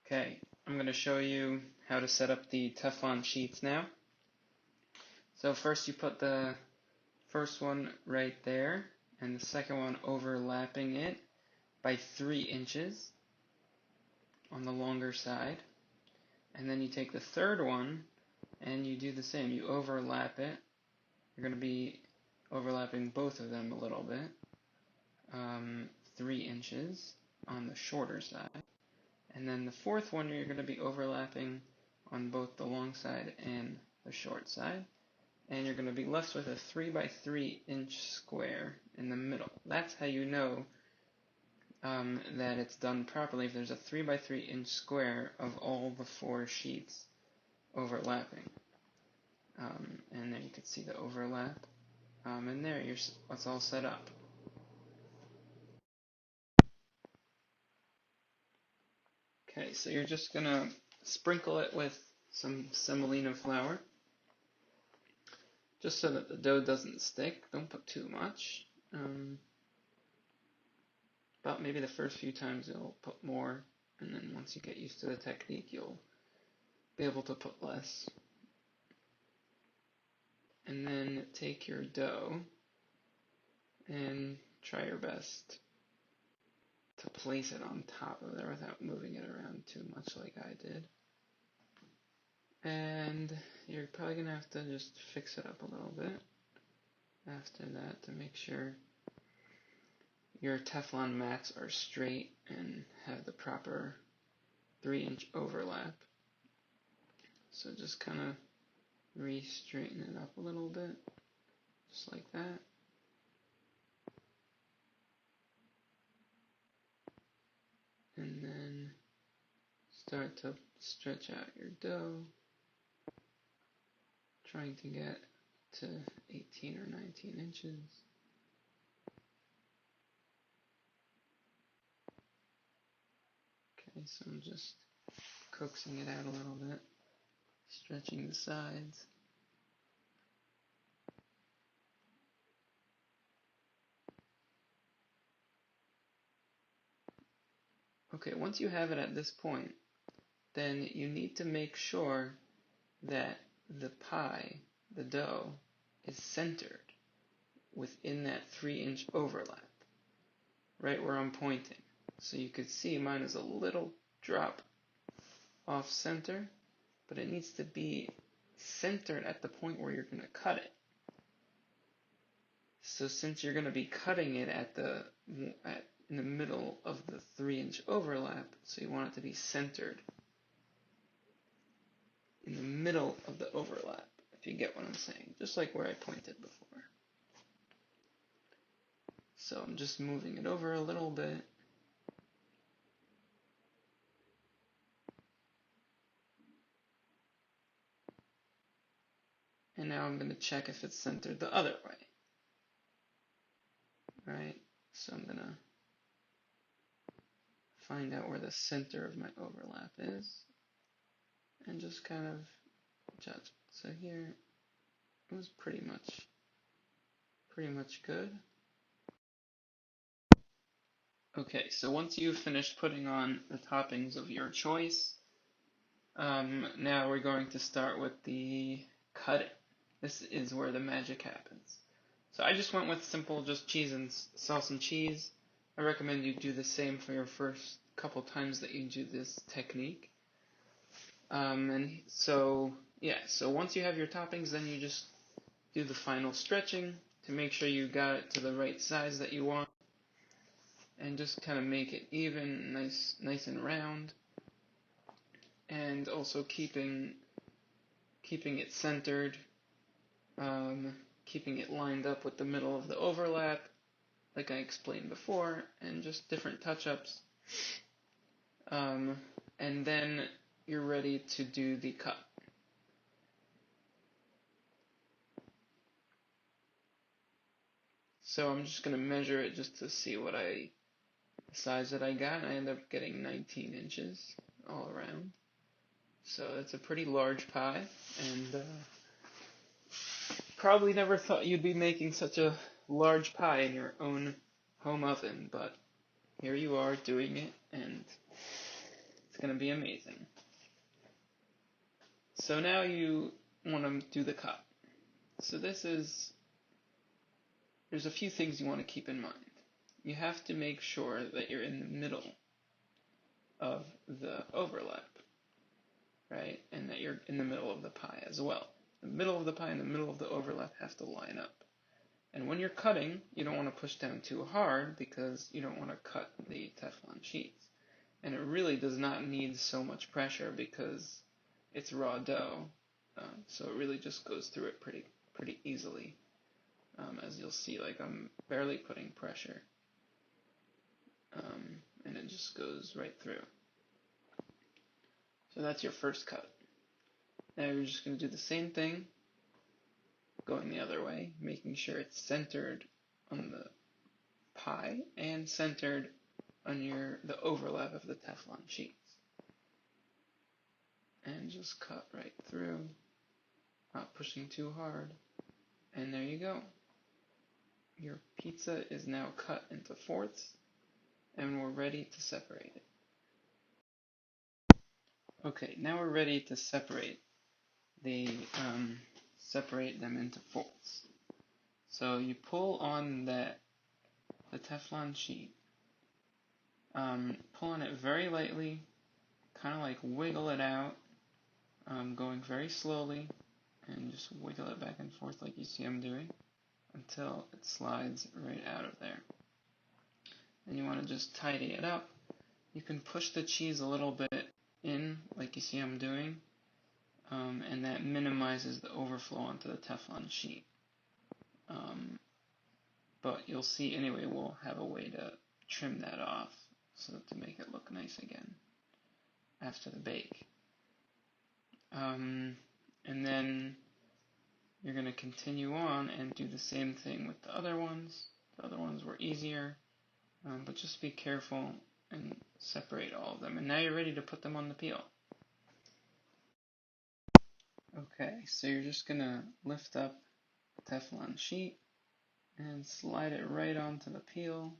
Okay, I'm going to show you how to set up the Teflon sheets now. So first you put the first one right there and the second one overlapping it by 3 inches on the longer side. And then you take the third one and you do the same. You overlap it. You're going to be overlapping both of them a little bit. 3 inches on the shorter side. And then the fourth one you're going to be overlapping on both the long side and the short side. And you're going to be left with a 3 by 3 inch square in the middle. That's how you know that it's done properly, if there's a 3 by 3 inch square of all the 4 sheets overlapping. And then you can see the overlap. And there, it's all set up. Okay, so you're just going to sprinkle it with some semolina flour, just so that the dough doesn't stick. Don't put too much. About maybe the first few times you'll put more, and then once you get used to the technique, you'll be able to put less. And then take your dough and try your best to place it on top of there without moving it around too much like I did. And you're probably going to have to just fix it up a little bit after that to make sure your Teflon mats are straight and have the proper 3-inch overlap. So just kind of re-straighten it up a little bit, just like that. And then start to stretch out your dough, trying to get to 18 or 19 inches. Okay, so I'm just coaxing it out a little bit, stretching the sides. Okay, once you have it at this point, then you need to make sure that the pie, the dough, is centered within that 3-inch overlap, right where I'm pointing. So you could see mine is a little drop off center, but it needs to be centered at the point where you're going to cut it. So since you're going to be cutting it in the middle of the 3-inch overlap, so you want it to be centered in the middle of the overlap, if you get what I'm saying, just like where I pointed before. So I'm just moving it over a little bit. And now I'm going to check if it's centered the other way. Right? So I'm going to find out where the center of my overlap is and just kind of judge. So here it was pretty much good. Okay, so once you've finished putting on the toppings of your choice, now we're going to start with the cutting. This is where the magic happens. So I just went with simple, just cheese and sauce and cheese. I recommend you do the same for your first couple times that you do this technique. And so once you have your toppings, then you just do the final stretching to make sure you got it to the right size that you want, and just kind of make it even, nice and round, and also keeping it centered, keeping it lined up with the middle of the overlap, like I explained before, and just different touch-ups. And then you're ready to do the cut. So I'm just going to measure it just to see the size that I got. I ended up getting 19 inches all around. So it's a pretty large pie, and probably never thought you'd be making such a large pie in your own home oven, but here you are doing it, and It's going to be amazing. So now you want to do the cut. So there's a few things you want to keep in mind. You have to make sure that you're in the middle of the overlap, right? And that you're in the middle of the pie as well. The middle of the pie and the middle of the overlap have to line up. And when you're cutting, you don't want to push down too hard because you don't want to cut the Teflon sheets. And it really does not need so much pressure because it's raw dough, so it really just goes through it pretty easily. As you'll see, like I'm barely putting pressure, and it just goes right through. So that's your first cut. Now you're just going to do the same thing, going the other way, making sure it's centered on the pie and centered on the overlap of the Teflon sheets. And just cut right through, not pushing too hard. And there you go. Your pizza is now cut into fourths, and we're ready to separate it. Okay, now we're ready to separate them into fourths. So you pull on the Teflon sheet, pull on it very lightly, kind of like wiggle it out, going very slowly, and just wiggle it back and forth like you see I'm doing, until it slides right out of there. And you want to just tidy it up. You can push the cheese a little bit in, like you see I'm doing, and that minimizes the overflow onto the Teflon sheet. But you'll see anyway, we'll have a way to trim that off so to make it look nice again after the bake. And then you're going to continue on and do the same thing with the other ones. The other ones were easier, but just be careful and separate all of them. And now you're ready to put them on the peel. Okay, so you're just going to lift up the Teflon sheet and slide it right onto the peel.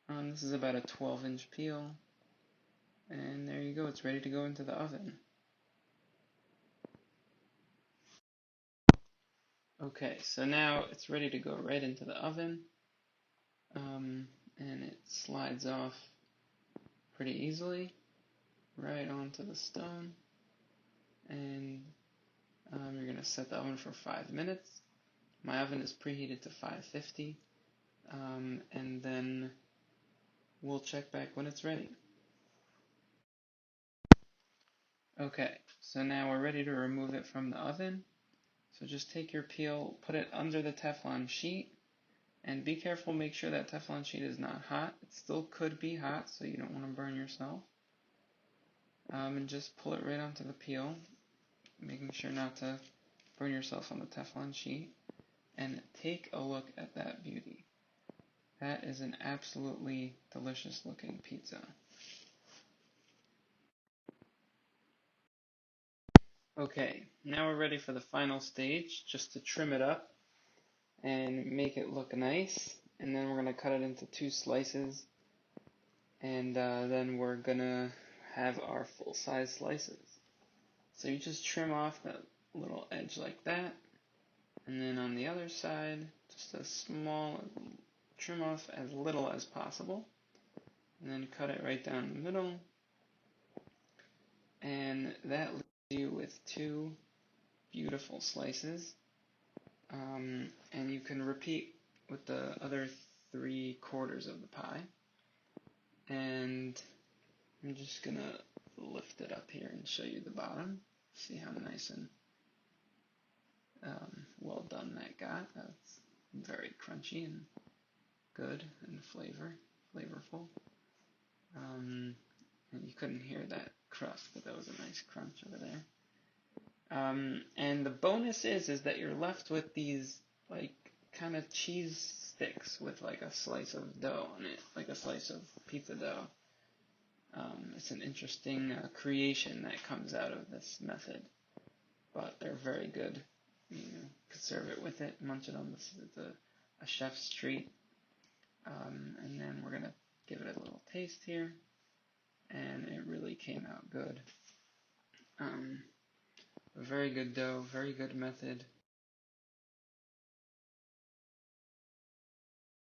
This is about a 12-inch peel. And there you go, it's ready to go into the oven. Okay, so now it's ready to go right into the oven. And it slides off pretty easily right onto the stone. And you're going to set the oven for 5 minutes. My oven is preheated to 550. And then we'll check back when it's ready. Okay, so now we're ready to remove it from the oven. So just take your peel, put it under the Teflon sheet, and be careful, make sure that Teflon sheet is not hot. It still could be hot, so you don't want to burn yourself. And just pull it right onto the peel, making sure not to burn yourself on the Teflon sheet. And take a look at that beauty. That is an absolutely delicious looking pizza. Okay, now we're ready for the final stage, just to trim it up and make it look nice. And then we're going to cut it into 2 slices, and then we're going to have our full-size slices. So you just trim off that little edge like that, and then on the other side, just a small, trim off as little as possible, and then cut it right down the middle, and that leaves you with 2 beautiful slices. And you can repeat with the other 3/4 of the pie. And I'm just gonna lift it up here and show you the bottom. See how nice and well done that got. That's very crunchy and good and flavorful. And you couldn't hear that crust, but that was a nice crunch over there. And the bonus is that you're left with these like kind of cheese sticks with like a slice of dough on it, like a slice of pizza dough. It's an interesting creation that comes out of this method, but they're very good. You could serve it with it, munch it on this. It's a chef's treat. And then we're gonna give it a little taste here, and it really came out good. A very good dough, very good method.